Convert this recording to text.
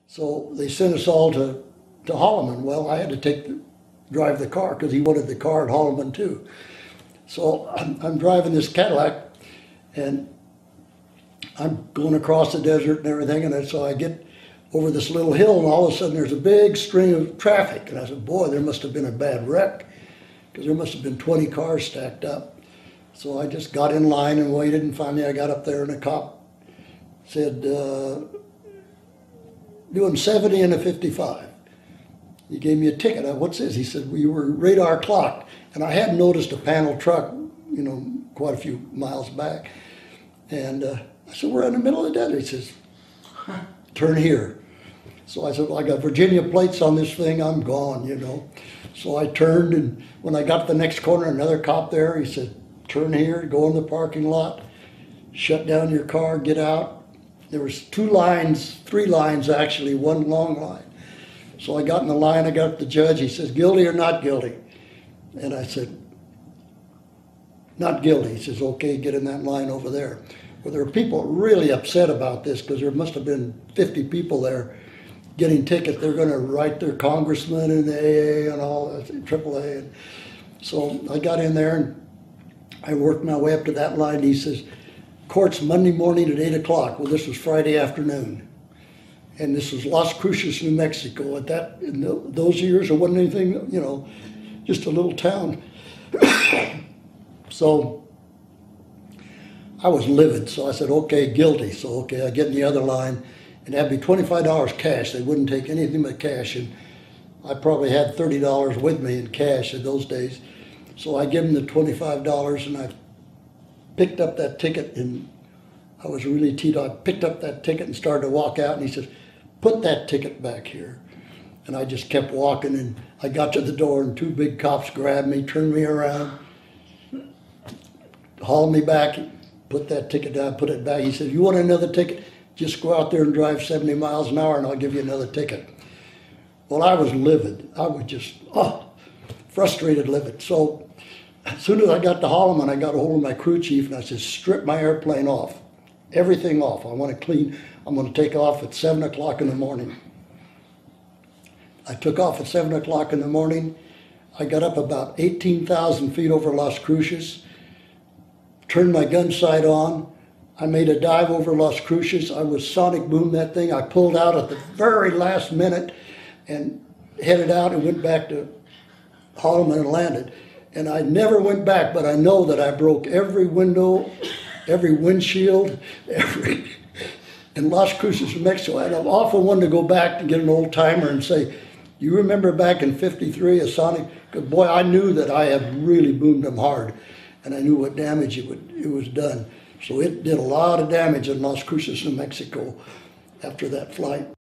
So they sent us all to Holloman. Well, I had to drive the car because he wanted the car at Holloman too. So I'm driving this Cadillac and I'm going across the desert and everything, and so I get over this little hill and all of a sudden there's a big string of traffic. And I said, boy, there must have been a bad wreck because there must have been 20 cars stacked up. So I just got in line and waited, and finally I got up there and the cop said, doing 70 and a 55. He gave me a ticket. What's this? He said, well, you were radar clocked. And I had noticed a panel truck, you know, quite a few miles back. And I said, we're in the middle of the desert. He says, turn here. So I said, well, I got Virginia plates on this thing, I'm gone, you know. So I turned, and when I got to the next corner, another cop there, he said, turn here, go in the parking lot, shut down your car, get out. There was 2 lines, 3 lines actually, 1 long line. So I got in the line, I got up to the judge, he says, guilty or not guilty? And I said, not guilty. He says, okay, get in that line over there. Well, there were people really upset about this because there must have been 50 people there getting tickets. They're going to write their congressman and the AA and all that, AAA. And so I got in there and I worked my way up to that line. He says, court's Monday morning at 8 o'clock. Well, this was Friday afternoon. And this was Las Cruces, New Mexico. In those years, there wasn't anything, you know, just a little town. So I was livid. So I said, okay, guilty. So, okay, I get in the other line, and that'd be $25 cash. They wouldn't take anything but cash. And I probably had $30 with me in cash in those days. So I give him the $25, and I picked up that ticket, and I was really teed up. I picked up that ticket and started to walk out, and he says, put that ticket back here. And I just kept walking, and I got to the door, and 2 big cops grabbed me, turned me around, hauled me back, put that ticket down, put it back. He said, you want another ticket? Just go out there and drive 70 miles an hour, and I'll give you another ticket. Well, I was livid. I was just, frustrated, livid. So as soon as I got to Holloman, I got a hold of my crew chief, and I said, strip my airplane off, everything off. I want to clean. I'm going to take off at 7 o'clock in the morning. I took off at 7 o'clock in the morning. I got up about 18,000 feet over Las Cruces, turned my gun sight on. I made a dive over Las Cruces. I was sonic boom that thing. I pulled out at the very last minute and headed out and went back to Holloman and landed. And I never went back, but I know that I broke every window, every windshield, in Las Cruces, New Mexico. And I've often wanted to go back to get an old timer and say, you remember back in '53 a sonic? Because boy, I knew that I had really boomed them hard, and I knew what damage it was done. So it did a lot of damage in Las Cruces, New Mexico after that flight.